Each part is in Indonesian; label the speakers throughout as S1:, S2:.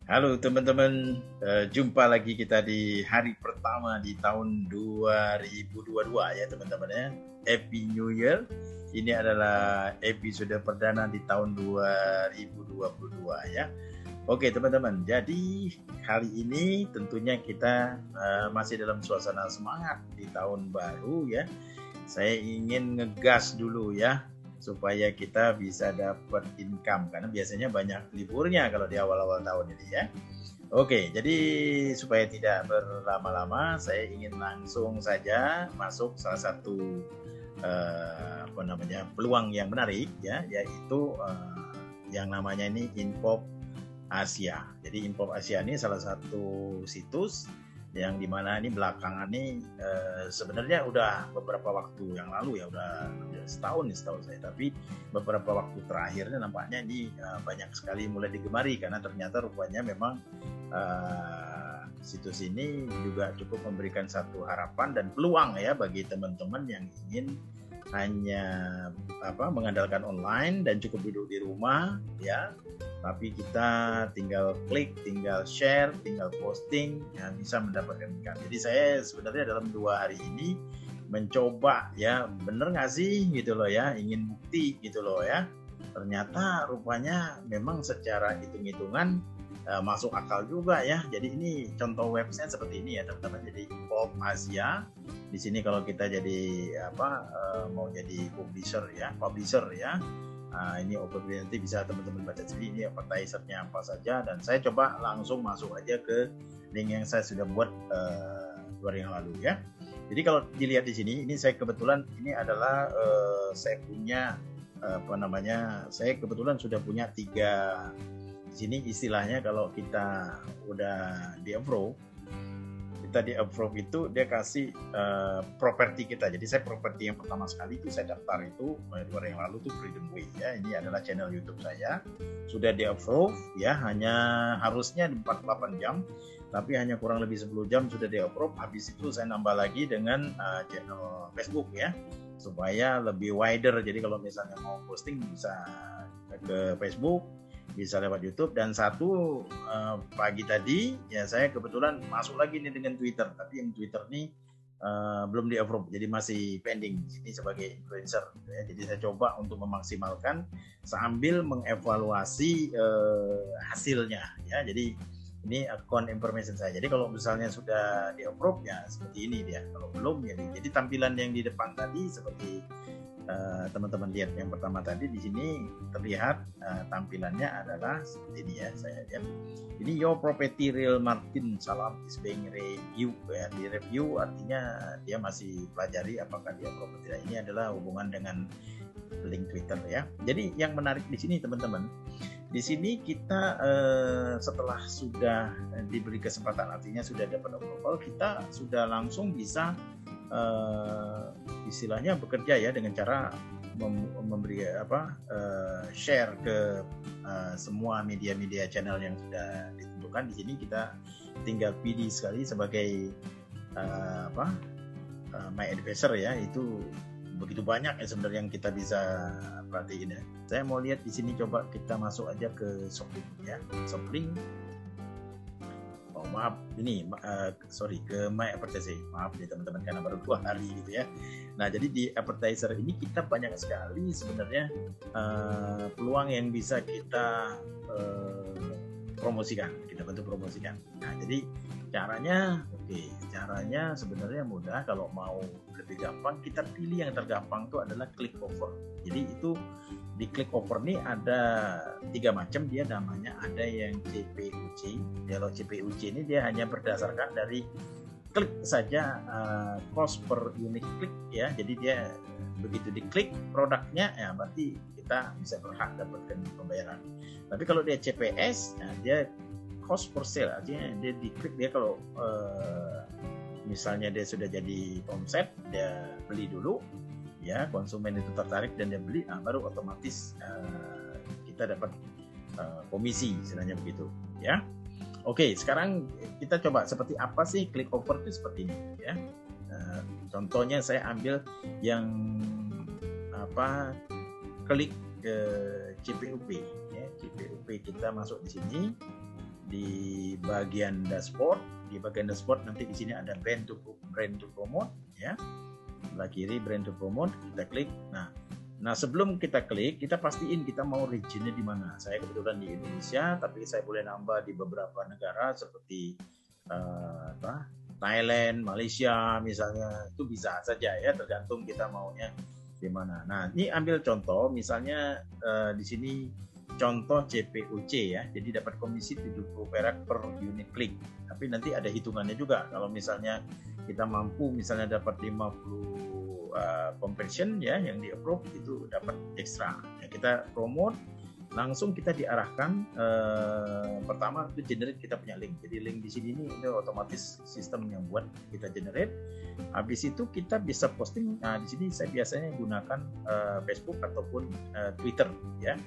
S1: Halo teman-teman, jumpa lagi kita di hari pertama di tahun 2022 ya teman-teman ya. Happy New Year. Ini adalah episode perdana di tahun 2022 ya. Oke teman-teman, jadi kali ini tentunya kita masih dalam suasana semangat di tahun baru ya. Saya ingin ngegas dulu ya, supaya kita bisa dapat income karena biasanya banyak liburnya kalau di awal-awal tahun ini ya. Oke, jadi supaya tidak berlama-lama, saya ingin langsung saja masuk salah satu peluang yang menarik ya, yaitu yang namanya ini Infop Asia. Jadi Infop Asia ini salah satu situs yang dimana ini belakangan ini sebenarnya udah beberapa waktu yang lalu ya, udah setahun nih setahu saya, tapi beberapa waktu terakhirnya nampaknya ini banyak sekali mulai digemari karena ternyata rupanya memang situs ini juga cukup memberikan satu harapan dan peluang ya bagi teman-teman yang ingin hanya mengandalkan online dan cukup duduk di rumah ya, tapi kita tinggal klik, tinggal share, tinggal posting ya, bisa mendapatkan income. Jadi saya sebenarnya dalam 2 hari ini mencoba ya, bener nggak sih gitu loh ya, ingin bukti gitu loh ya. Ternyata rupanya memang secara hitung-hitungan masuk akal juga ya. Jadi ini contoh website seperti ini ya teman-teman. Jadi Infop Asia. Di sini kalau kita jadi mau jadi publisher ya. Ini opportunity bisa teman-teman baca sendiri, ini advertisernya apa saja, dan saya coba langsung masuk aja ke link yang saya sudah buat 2 hari yang lalu ya. Jadi kalau dilihat di sini, ini saya kebetulan ini adalah saya punya saya kebetulan sudah punya 3 di sini. Istilahnya kalau kita udah di approve, itu dia kasih properti kita. Jadi saya properti yang pertama sekali itu saya daftar itu 2 hari yang lalu tuh Freedom Way ya. Ini adalah channel YouTube saya, sudah di approve ya, hanya harusnya 48 jam tapi hanya kurang lebih 10 jam sudah di approve. Habis itu saya nambah lagi dengan channel Facebook ya, supaya lebih wider. Jadi kalau misalnya mau posting bisa ke Facebook, bisa lewat YouTube. Dan satu pagi tadi ya saya kebetulan masuk lagi nih dengan Twitter, tapi yang Twitter nih belum di approve, jadi masih pending ini sebagai influencer ya. Jadi saya coba untuk memaksimalkan sambil mengevaluasi hasilnya ya. Jadi ini account information saya. Jadi kalau misalnya sudah di approve ya seperti ini dia, kalau belum ya. Jadi tampilan yang di depan tadi seperti teman-teman lihat yang pertama tadi, di sini terlihat tampilannya adalah seperti ini ya. Saya lihat ini your property real Martin Salam is being review ya. Di review artinya dia masih pelajari apakah dia properti. Ini adalah hubungan dengan link Twitter ya. Jadi yang menarik di sini teman-teman, di sini kita setelah sudah diberi kesempatan, artinya sudah dapat approval, kita sudah langsung bisa istilahnya bekerja ya, dengan cara memberi share ke semua media-media channel yang sudah ditentukan. Di sini kita tinggal pilih sekali sebagai my advisor ya. Itu begitu banyak ya sebenarnya yang kita bisa perhatiin ya. Saya mau lihat di sini, coba kita masuk aja ke shopping ya, shopping. Ke my advertiser. Maaf nih teman-teman karena baru 2 hari gitu ya. Nah, jadi di advertiser ini kita banyak sekali sebenarnya peluang yang bisa kita promosikan, kita bantu promosikan. Nah, jadi caranya sebenarnya mudah. Kalau mau lebih gampang, kita pilih yang tergampang itu adalah click over. Jadi itu di click over nih ada 3 macam dia namanya. Ada yang CPUC. Kalau CPUC ini dia hanya berdasarkan dari klik saja, cost per unit klik ya. Jadi dia begitu diklik produknya ya, berarti kita bisa berhak dapatkan pembayaran. Tapi kalau dia CPS, nah dia cost per sale, artinya dia diklik, dia kalau misalnya dia sudah jadi omset, dia beli dulu ya, konsumen itu tertarik dan dia beli, baru otomatis kita dapat komisi, istilahnya begitu ya. Oke, sekarang kita coba seperti apa sih click over itu seperti ini ya. Contohnya saya ambil yang klik ke CPUP ya. CPUP kita masuk di sini di bagian dashboard. Di bagian dashboard nanti di sini ada brand to promote ya. Sebelah kiri brand to promote, kita klik. Nah sebelum kita klik, kita pastiin kita mau regionnya di mana. Saya kebetulan di Indonesia, tapi saya boleh nambah di beberapa negara seperti Thailand, Malaysia misalnya, itu bisa saja ya, tergantung kita maunya di mana. Nah ini ambil contoh, misalnya di sini contoh CPUC ya, jadi dapat komisi 70 perak per unit klik. Tapi nanti ada hitungannya juga. Kalau misalnya kita mampu misalnya dapat 50 conversion ya yang di approve, itu dapat ekstra. Ya, kita promote, langsung kita diarahkan pertama itu generate kita punya link. Jadi link di sini ini otomatis sistem yang buat kita generate. Habis itu kita bisa posting. Nah di sini saya biasanya gunakan Facebook ataupun Twitter ya.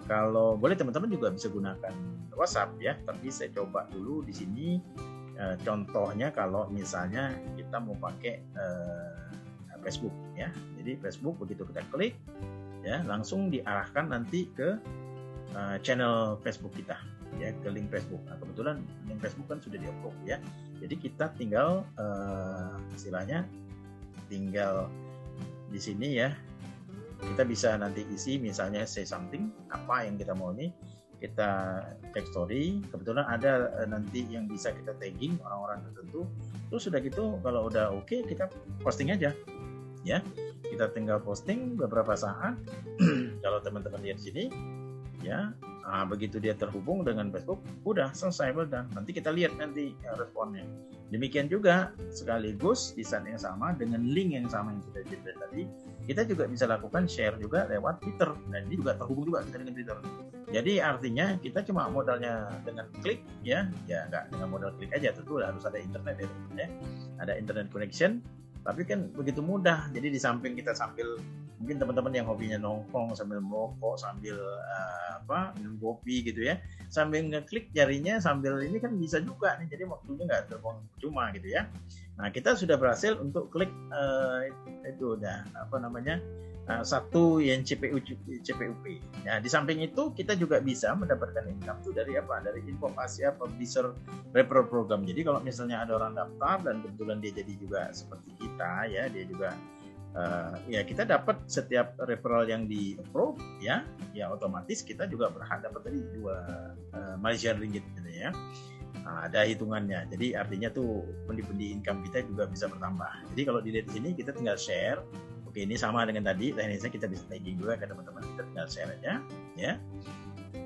S1: Kalau boleh teman-teman juga bisa gunakan WhatsApp ya, tapi saya coba dulu di sini contohnya kalau misalnya kita mau pakai Facebook ya. Jadi Facebook begitu kita klik ya, langsung diarahkan nanti ke channel Facebook kita ya, ke link Facebook. Nah, kebetulan link Facebook kan sudah di-approve ya. Jadi kita tinggal istilahnya tinggal di sini ya. Kita bisa nanti isi misalnya say something, apa yang kita mau ini, kita tag story. Kebetulan ada nanti yang bisa kita tagging orang-orang tertentu. Terus sudah gitu kalau udah oke, kita posting aja ya. Kita tinggal posting beberapa saat. Kalau teman-teman lihat sini ya, begitu dia terhubung dengan Facebook, udah selesai, udah. Nanti kita lihat nanti responnya. Demikian juga sekaligus di saat yang sama dengan link yang sama yang sudah dilihat tadi, kita juga bisa lakukan share juga lewat Twitter, dan ini juga terhubung juga kita dengan Twitter. Jadi artinya kita cuma modalnya dengan klik ya nggak dengan modal klik aja, tentu harus ada internet ya, ada internet connection. Tapi kan begitu mudah. Jadi di samping kita sambil, mungkin teman-teman yang hobinya nongkrong sambil merokok, sambil minum kopi gitu ya, sambil ngeklik jarinya sambil ini kan bisa juga nih. Jadi waktunya nggak terbuang cuma gitu ya. Nah kita sudah berhasil untuk klik itu udah satu yang CPUP. Nah, di samping itu kita juga bisa mendapatkan income tuh dari apa? Dari Infop Asia Publisher Referral Program. Jadi kalau misalnya ada orang daftar dan kebetulan dia jadi juga seperti kita ya, dia juga ya kita dapat setiap referral yang di approve ya otomatis kita juga berhak dapat dari 2 Malaysian ringgit gitu ya. Nah, ada hitungannya. Jadi artinya tuh pundi-pundi income kita juga bisa bertambah. Jadi kalau dilihat di sini kita tinggal share. Oke, ini sama dengan tadi, teknisnya kita bisa tagging juga ke teman-teman, kita tinggal share aja ya.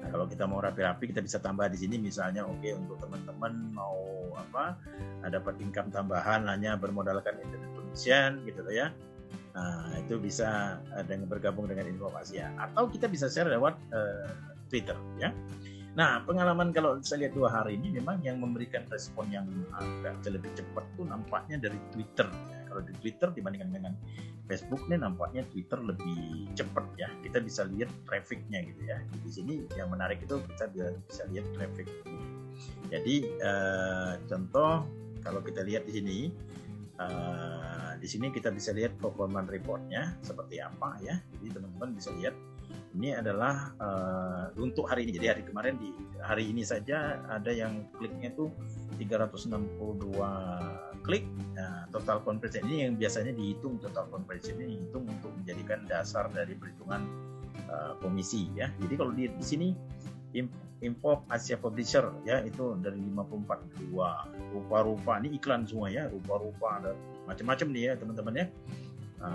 S1: Nah, kalau kita mau rapi-rapi kita bisa tambah di sini misalnya untuk teman-teman mau dapat income tambahan hanya bermodalkan internet connection gitu loh ya. Nah, itu bisa bergabung dengan Infop Asia, atau kita bisa share lewat Twitter ya. Nah, pengalaman kalau saya lihat 2 hari ini memang yang memberikan respon yang agak lebih cepat tuh nampaknya dari Twitter ya. Kalau di Twitter dibandingkan dengan Facebook nih, nampaknya Twitter lebih cepat ya. Kita bisa lihat trafficnya gitu ya. Di sini yang menarik itu kita bisa lihat traffic. Jadi contoh kalau kita lihat di sini kita bisa lihat performance reportnya seperti apa ya. Jadi teman-teman bisa lihat ini adalah untuk hari ini. Jadi hari kemarin di hari ini saja ada yang kliknya tuh 362 klik. Nah, total conversion ini yang biasanya dihitung, total conversion ini dihitung untuk menjadikan dasar dari perhitungan komisi ya. Jadi kalau di sini Infop Asia Publisher ya itu dari 54 rupa-rupa ini iklan semua ya, rupa-rupa ada macam-macam nih ya teman-teman ya.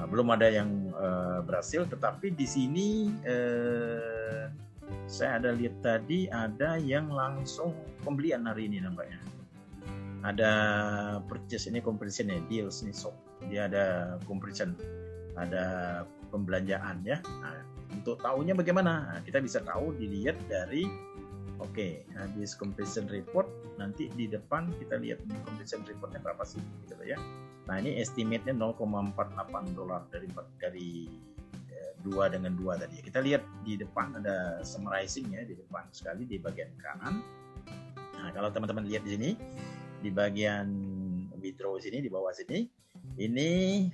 S1: Belum ada yang berhasil, tetapi di sini saya ada lihat tadi ada yang langsung pembelian hari ini nampaknya. Ada purchase ini, comparison ya, deals nih shop. Dia ada comparison, ada pembelanjaan ya. Nah, untuk tahunya bagaimana? Nah, kita bisa tahu dilihat dari habis comparison report, nanti di depan kita lihat comparison reportnya berapa sih gitu ya. Nah, ini estimate-nya $0.48 dari 2 dengan 2 tadi. Kita lihat di depan ada summarizing ya, di depan sekali di bagian kanan. Nah, kalau teman-teman lihat di sini di bagian withdraw sini di bawah sini, ini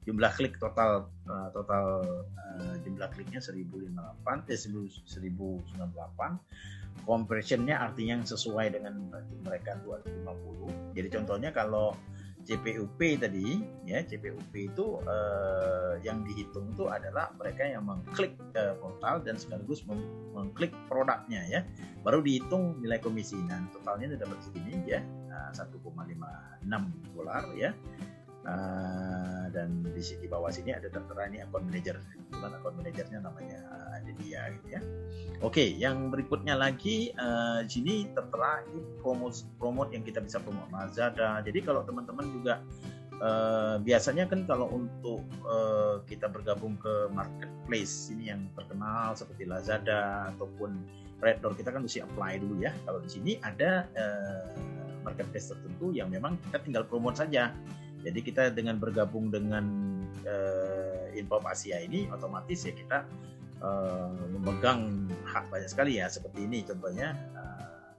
S1: jumlah klik total jumlah kliknya 1098, conversionnya artinya yang sesuai dengan mereka 250. Jadi contohnya kalau CPUP tadi ya, CPUP itu yang dihitung itu adalah mereka yang mengklik portal dan sekaligus mengklik produknya ya, baru dihitung nilai komisi. Nah totalnya dapat segini ya, $1,56 ya. Dan di bawah sini ada tertera ini account manager, kebetulan account manajernya namanya ada dia gitu ya. Oke, yang berikutnya lagi di sini tertera ini promote yang kita bisa promote Lazada. Jadi kalau teman-teman juga biasanya kan kalau untuk kita bergabung ke marketplace ini yang terkenal seperti Lazada ataupun Red Door, kita kan mesti apply dulu ya. Kalau di sini ada marketplace tertentu yang memang kita tinggal promote saja. Jadi kita dengan bergabung dengan Infop Asia ini otomatis ya kita memegang hak banyak sekali ya, seperti ini contohnya.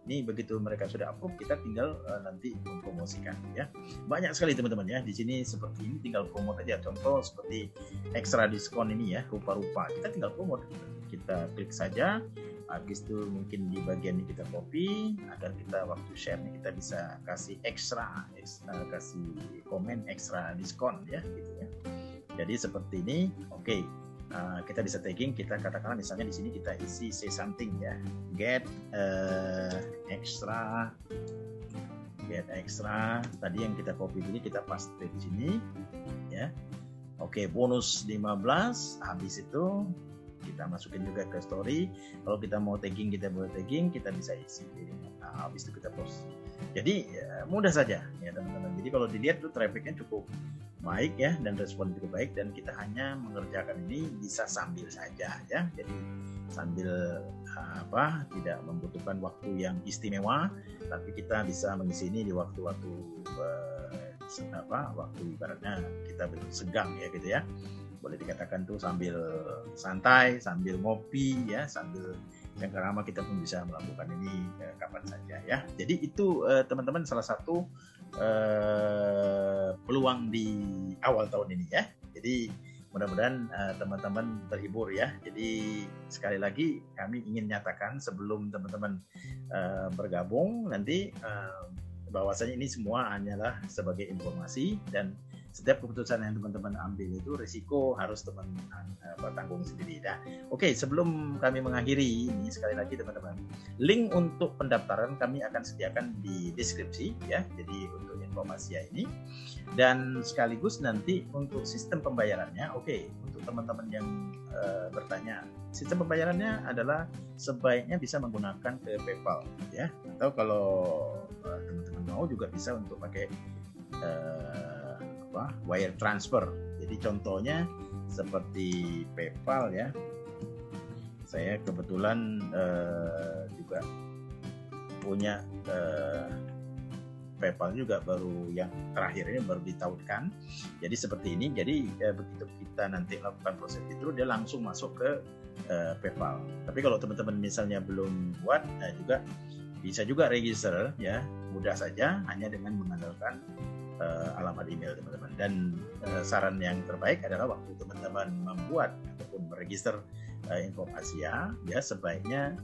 S1: Ini begitu mereka sudah approve, kita tinggal nanti mempromosikan ya. Banyak sekali teman-teman ya di sini seperti ini, tinggal promote aja. Contoh seperti ekstra diskon ini ya, rupa-rupa, kita tinggal promote, kita klik saja. Habis itu mungkin di bagian ini kita copy agar kita waktu share-nya kita bisa kasih ekstra kasih komen ekstra diskon ya gitu ya. Jadi seperti ini. Oke. Kita bisa tagging, kita katakanlah misalnya di sini kita isi say something ya, get extra tadi yang kita copy ini kita paste di sini ya. Oke, bonus 15, habis itu kita masukin juga ke story. Kalau kita mau tagging, kita boleh tagging, kita bisa isi. Nah, habis itu kita post. Jadi mudah saja ya teman-teman. Jadi kalau dilihat tuh trafficnya cukup baik ya, dan respon cukup baik, dan kita hanya mengerjakan ini bisa sambil saja ya. Jadi sambil tidak membutuhkan waktu yang istimewa, tapi kita bisa mengisi ini di waktu-waktu waktu ibaratnya kita betul senggang ya gitu ya. Boleh dikatakan tuh sambil santai, sambil ngopi ya, sambil cengkerama, kita pun bisa melakukan ini kapan saja ya. Jadi itu teman-teman salah satu peluang di awal tahun ini ya. Jadi mudah-mudahan teman-teman terhibur ya. Jadi sekali lagi kami ingin nyatakan sebelum teman-teman bergabung nanti bahwasanya ini semua hanyalah sebagai informasi, dan setiap keputusan yang teman-teman ambil itu risiko harus teman-teman tanggung sendiri. Nah, oke, sebelum kami mengakhiri ini sekali lagi teman-teman, link untuk pendaftaran kami akan sediakan di deskripsi ya. Jadi untuk informasi ini, dan sekaligus nanti untuk sistem pembayarannya. Oke, untuk teman-teman yang bertanya, sistem pembayarannya adalah sebaiknya bisa menggunakan ke PayPal ya, atau kalau teman-teman mau juga bisa untuk pakai wire transfer. Jadi contohnya seperti PayPal ya. Saya kebetulan juga punya PayPal juga, baru yang terakhir ini baru ditahunkan. Jadi seperti ini. Jadi begitu kita nanti lakukan proses itu, dia langsung masuk ke PayPal. Tapi kalau teman-teman misalnya belum buat, juga bisa juga register ya, mudah saja hanya dengan mengandalkan alamat email teman-teman. Dan saran yang terbaik adalah waktu teman-teman membuat ataupun meregister Infop Asia ya, sebaiknya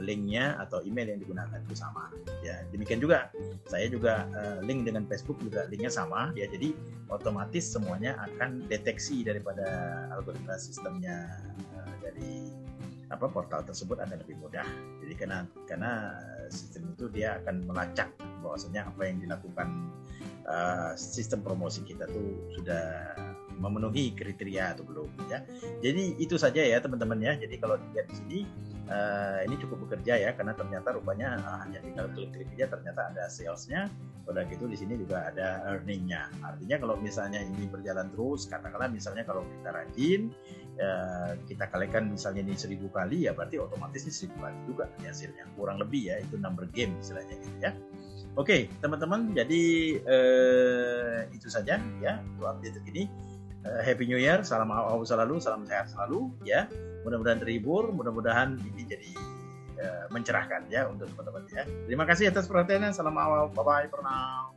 S1: linknya atau email yang digunakan itu sama ya. Demikian juga saya juga link dengan Facebook juga linknya sama ya. Jadi otomatis semuanya akan deteksi daripada algoritma sistemnya dari portal tersebut akan lebih mudah. Jadi karena sistem itu dia akan melacak bahwasanya apa yang dilakukan sistem promosi kita tuh sudah memenuhi kriteria atau belum ya. Jadi itu saja ya teman-teman ya. Jadi kalau dilihat di sini ini cukup bekerja ya, karena ternyata rupanya hanya tinggal klik-klik aja ternyata ada salesnya. Udah gitu di sini juga ada earningnya. Artinya kalau misalnya ini berjalan terus, katakanlah misalnya kalau kita rajin kita kalikan misalnya ini 1000 kali ya, berarti otomatis ini 1000 kali juga hasilnya, kurang lebih ya, itu number game istilahnya gitu ya. Oke teman-teman, jadi itu saja ya untuk update ini. Happy New Year, salam awal selalu, salam sehat selalu ya. Mudah-mudahan terhibur, mudah-mudahan ini jadi mencerahkan ya untuk teman-teman ya. Terima kasih atas perhatiannya, salam awal, bye bye for now.